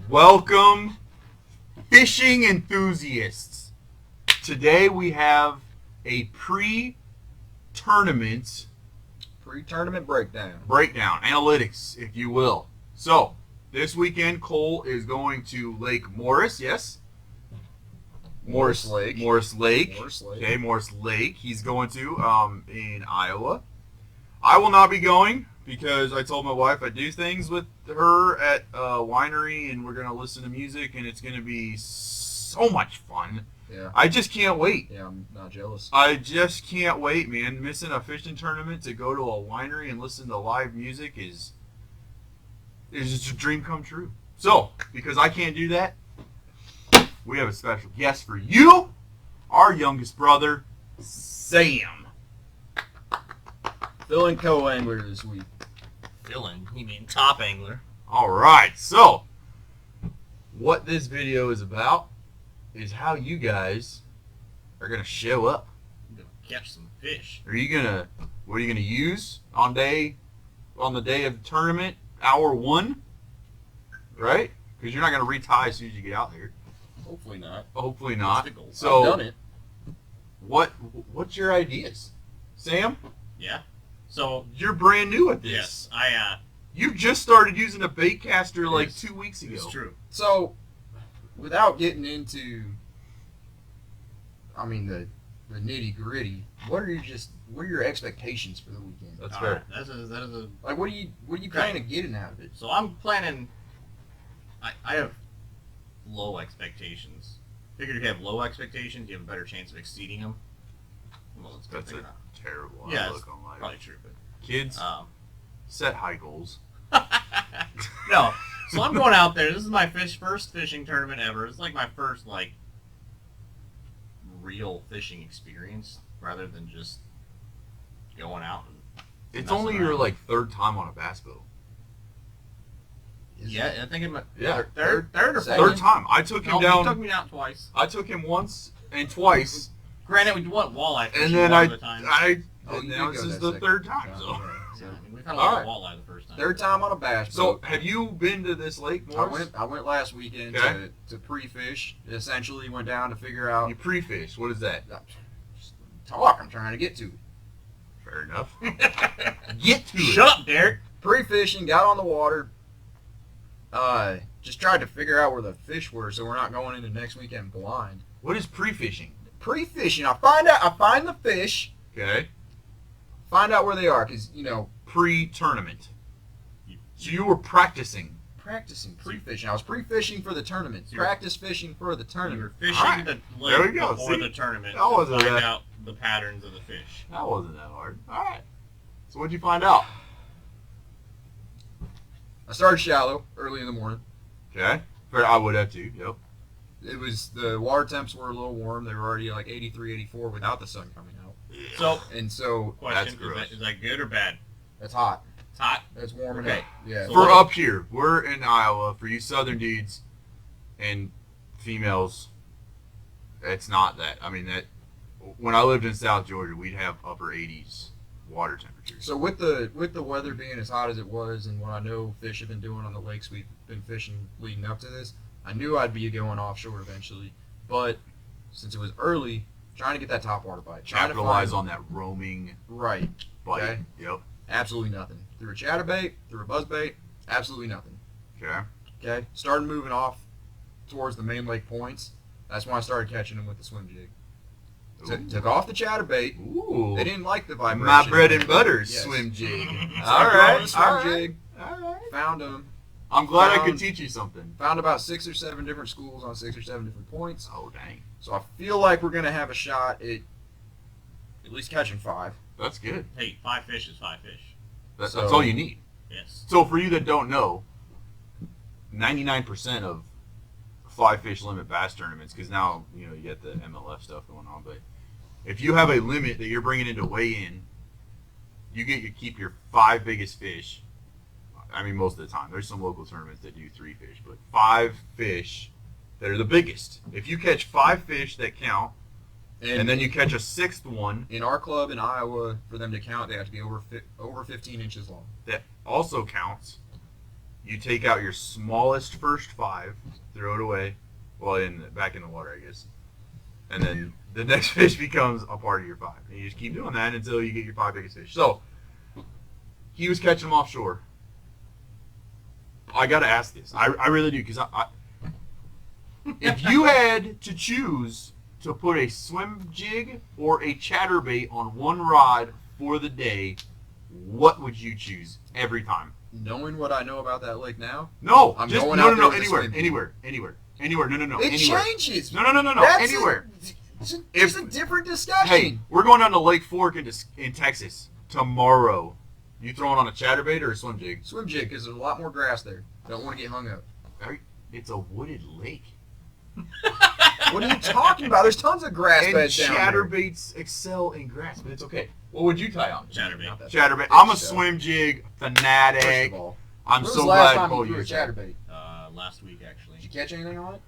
Welcome, fishing enthusiasts. Today we have a pre-tournament breakdown, analytics, if you will. So, this weekend, Kohl is going to Lake Morris, yes? Morris Lake. Okay, Morris Lake. He's going to in Iowa. I will not be going because I told my wife I'd do things with her at a winery and we're going to listen to music and it's going to be so much fun. Yeah. I just can't wait. Yeah, I'm not jealous. I just can't wait, man. Missing a fishing tournament to go to a winery and listen to live music is just a dream come true. So, because I can't do that, we have a special guest for you, our youngest brother, Sam. Filling co-angler this week. Filling? You mean top angler? All right, so what this video is about is how you guys are gonna show up. I'm gonna catch some fish. What are you gonna use on the day of the tournament, hour one, right? Because you're not gonna retie as soon as you get out there. Hopefully not. Hopefully not. That's the goal. So I've done it. What's your ideas, Sam? Yeah. So You're brand new at this. yes, You just started using a bait caster like Yes, 2 weeks ago. it's true. So, without getting into, the nitty gritty, what are your expectations for the weekend? That's All fair. right, that is a. Like, what are you kind of getting out of it? So I'm planning. I have low expectations. Figured if you have low expectations, you have a better chance of exceeding them. Well, it's That's a terrible Yeah, outlook it's on life. probably true, but Kids, set high goals. no. So I'm going out there. This is my first fishing tournament ever. It's like my first real fishing experience, rather than just going out and. It's messing only your around. third time on a bass boat. Yeah, I think it might. Yeah, third or second. Third time. I took him No, down. you took me out twice. I took him once and twice, Granted, we went walleye fishing and then one of the times. Oh, you now did this go is that the second third time. time, So, yeah. Yeah, we caught a All lot of walleye the first time. Third time on a bass so boat. have you been to this lake, Morris? I went last weekend Okay. to pre-fish. Essentially, went down to figure out. You pre-fish. What is that? Talk. I'm trying to get to it. Fair enough. Get to it. Shut up, Derek. Pre-fishing, got on the water. Just tried to figure out where the fish were, so we're not going into next weekend blind. What is pre-fishing? Pre-fishing, I find the fish, Okay. find out where they are, because Pre-tournament. So you were practicing. practicing pre-fishing. I was pre-fishing for the tournament. You're- Practice fishing for the You tournament. were fishing Alright. the There we lake go. before See? the tournament That to wasn't find that- out the patterns of the fish. That wasn't that hard. All right. So what'd you find out? I started shallow early in the morning. Okay. Fair. I would have too. Yep. It was the water temps were a little warm. They were already like 83, 84 without the sun coming out, So, and so question: gross. is that good or bad? that's hot. It's hot. That's warming Okay. up. Yeah. So For what- up here, we're in Iowa. For you Southern dudes and females, it's not that. I mean that. When I lived in South Georgia, we'd have upper 80s water temperatures. So with the weather being as hot as it was, and what I know fish have been doing on the lakes we've been fishing leading up to this, I knew I'd be going offshore eventually. But since it was early, trying to get that top water bite, trying to Capitalize find on that roaming right, bite. Okay. Yep. absolutely nothing. Through a chatterbait, through a buzzbait, absolutely nothing. Okay. Okay, started moving off towards the main lake points. That's when I started catching them with the swim jig. Took off the chatterbait. Ooh. They didn't like the vibration. My bread and butter Yes. swim jig. So All I got on right. the swim All right. jig. All right. Found them. I'm glad I could Found- teach you something. Found about 6 or 7 different schools on 6 or 7 different points. Oh dang. So I feel like we're gonna have a shot at least catching 5. That's good. Hey, 5 fish is 5 fish. That's So- all you need. Yes. So for you that don't know, 99% of fly fish limit bass tournaments, because now you get the MLF stuff going on, but if you have a limit that you're bringing into weigh-in, you keep your 5 biggest fish. I mean, most of the time. There's some local tournaments that do 3 fish, but 5 fish that are the biggest. If you catch 5 fish that count, and then you catch a 6th one in our club in Iowa, for them to count, they have to be over 15 inches long. that also counts, You take out your smallest first 5, throw it away, well, back in the water, I guess, and then the next fish becomes a part of your 5. And you just keep doing that until you get your 5 biggest fish. So he was catching them offshore. I got to ask this. I really do, because if you had to choose to put a swim jig or a chatterbait on one rod for the day, what would you choose every time? Knowing what I know about that lake now, No, I'm just going out there with a anywhere, swim jig. anywhere. No, It anywhere. changes. No, That's anywhere. It's a different discussion. Hey, we're going down to Lake Fork in Texas tomorrow. You throwing on a chatterbait or a swim jig? Swim jig, because there's a lot more grass there. Don't want to get hung up. It's a wooded lake. What are you talking about? There's tons of grass And beds down there. chatterbaits excel in grass, but it's okay. What would you tie on? Chatterbait. Not that Chatterbait. big I'm a stuff. swim jig First fanatic. of all, I'm when was so the last glad time Cole you threw a used that. chatterbait? Last week, actually. Did you catch anything on it?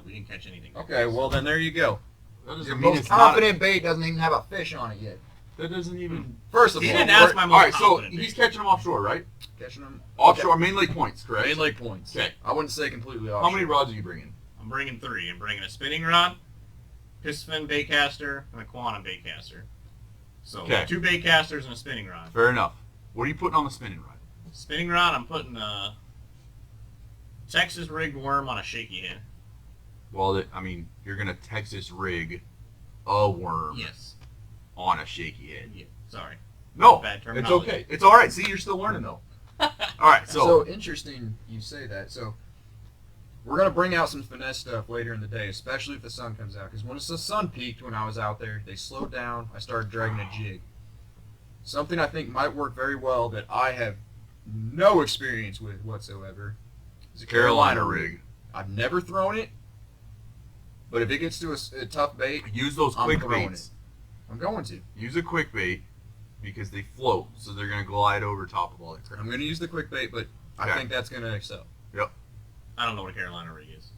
We didn't catch anything. Okay, well then there you go. That doesn't Your mean most it's not- confident bait doesn't even have a fish on it yet. That doesn't even. First of He all, didn't ask my All most right, so confident he's bait. catching them offshore, right? catching them Offshore, main lake points, correct? main lake points. Okay. I wouldn't say completely How offshore. many rods are you bringing? I'm bringing 3. I'm bringing a spinning rod, piston bait caster, and a quantum bait caster. So Okay. 2 bait casters and a spinning rod. Fair enough. What are you putting on the spinning rod? Spinning rod, I'm putting a Texas rigged worm on a shaky head. Well, you're gonna Texas rig a worm Yes. on a shaky head. Yeah. Sorry. No, Bad it's terminology. okay. It's all right. See, you're still learning though. All right, So interesting you say that. So we're gonna bring out some finesse stuff later in the day, especially if the sun comes out. Because when the sun peaked when I was out there, they slowed down. I started dragging a jig. Something I think might work very well that I have no experience with whatsoever is a Carolina rig. I've never thrown it, but if it gets to a tough bait, Use those I'm quick throwing baits. I'm going to. Use a quick bait because they float, so they're gonna glide over top of all that crap. I'm going to use the quick bait, but I Okay. think that's going to excel. I don't know what a Carolina rig is.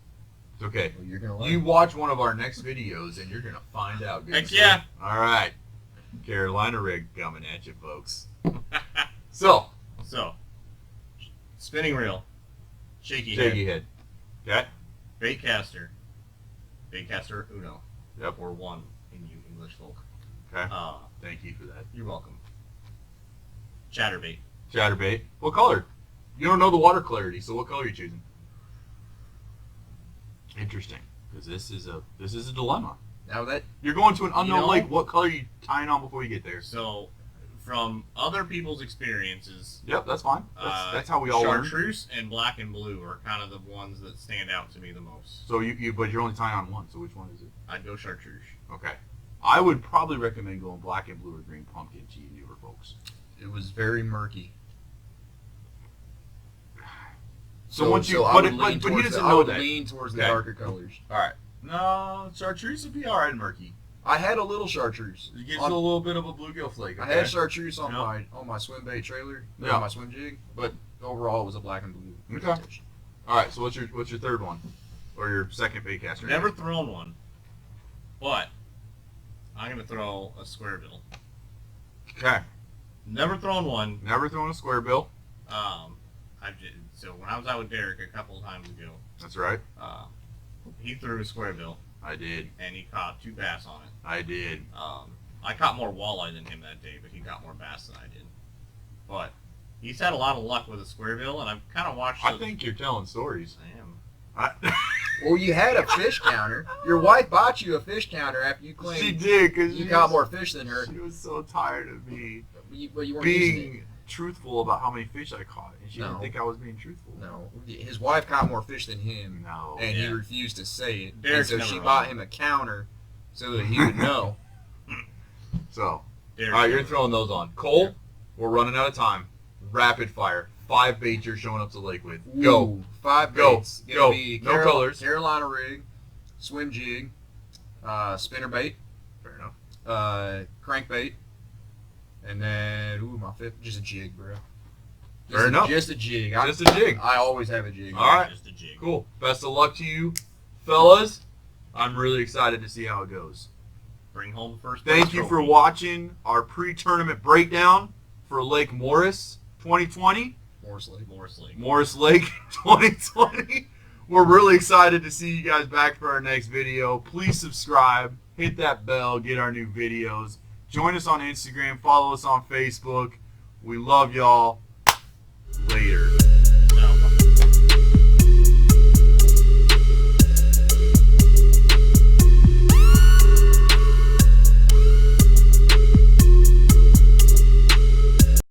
It's okay. Well, you're going to learn. You watch one of our next videos and you're gonna find out. good Heck sir. yeah. All right. Carolina rig coming at you, folks. So, So, spinning reel, shaky shaky head, head. Okay. bait caster uno, Yep. or 1 in you English folk. Okay. Uh, Thank you for that. you're welcome. Chatterbait. Chatterbait. What color? You don't know the water clarity, so what color are you choosing? Interesting, because this is a dilemma. Now that You're going to an unknown know- lake. What color are you tying on before you get there? So, from other people's experiences, Yep, that's fine. That's how we all learn. chartreuse and black and blue are kind of the ones that stand out to me the most. So but you're only tying on one. So which one is it? I'd go chartreuse. Okay. I would probably recommend going black and blue or green pumpkin to you newer folks. it was very murky. So once you, I but, would it, lean but he towards doesn't the- I know would that. lean towards the Okay. darker colors. All right. No, chartreuse would be all right in murky. I had a little chartreuse. It gives On- you a little bit of a bluegill flake. I Okay? had chartreuse on Yeah. my swim bait trailer, Yeah. on my swim jig, but overall it was a black and blue. Okay. All right. So what's your third one, or your second bait caster? Never thrown one, but I'm gonna throw a square bill. Okay. Never thrown one. Never thrown a square bill. So when I was out with Derek a couple of times ago, That's right. he threw a square bill I did. and he caught 2 bass on it. I did. I caught more walleye than him that day, but he caught more bass than I did. But he's had a lot of luck with a square bill, and I've kind of watched. I think you're telling stories. I am. Well, you had a fish counter. Your wife bought you a fish counter after you She claimed did because you caught more fish than her, She was so tired of me but you weren't using being truthful about how many fish I caught, and she No. didn't think I was being truthful. it. No, his wife caught more fish than him, No. and he Yeah. refused to say it. Derek's and so never she wrong. bought him a counter so that he would know. So, all Derek, right, you're throwing those on. Cole, we're running out of time. Rapid fire. 5 baits you're showing up to the lake with. Go. Ooh, 5 Go. baits. Go. Gonna be No colors. Carolina rig, swim jig, spinner bait, Fair enough. crankbait, and then my fifth, just a jig, bro. Fair enough. Just a jig. Just a jig. I always have a jig. All right. Just a jig. Cool. Best of luck to you, fellas. I'm really excited to see how it goes. Bring home the first. Thank place you for trophy. watching our pre-tournament breakdown for Lake Morris 2020. Morris Lake. Morris Lake 2020. We're really excited to see you guys back for our next video. Please subscribe, hit that bell, get our new videos. Join us on Instagram, follow us on Facebook. We love y'all.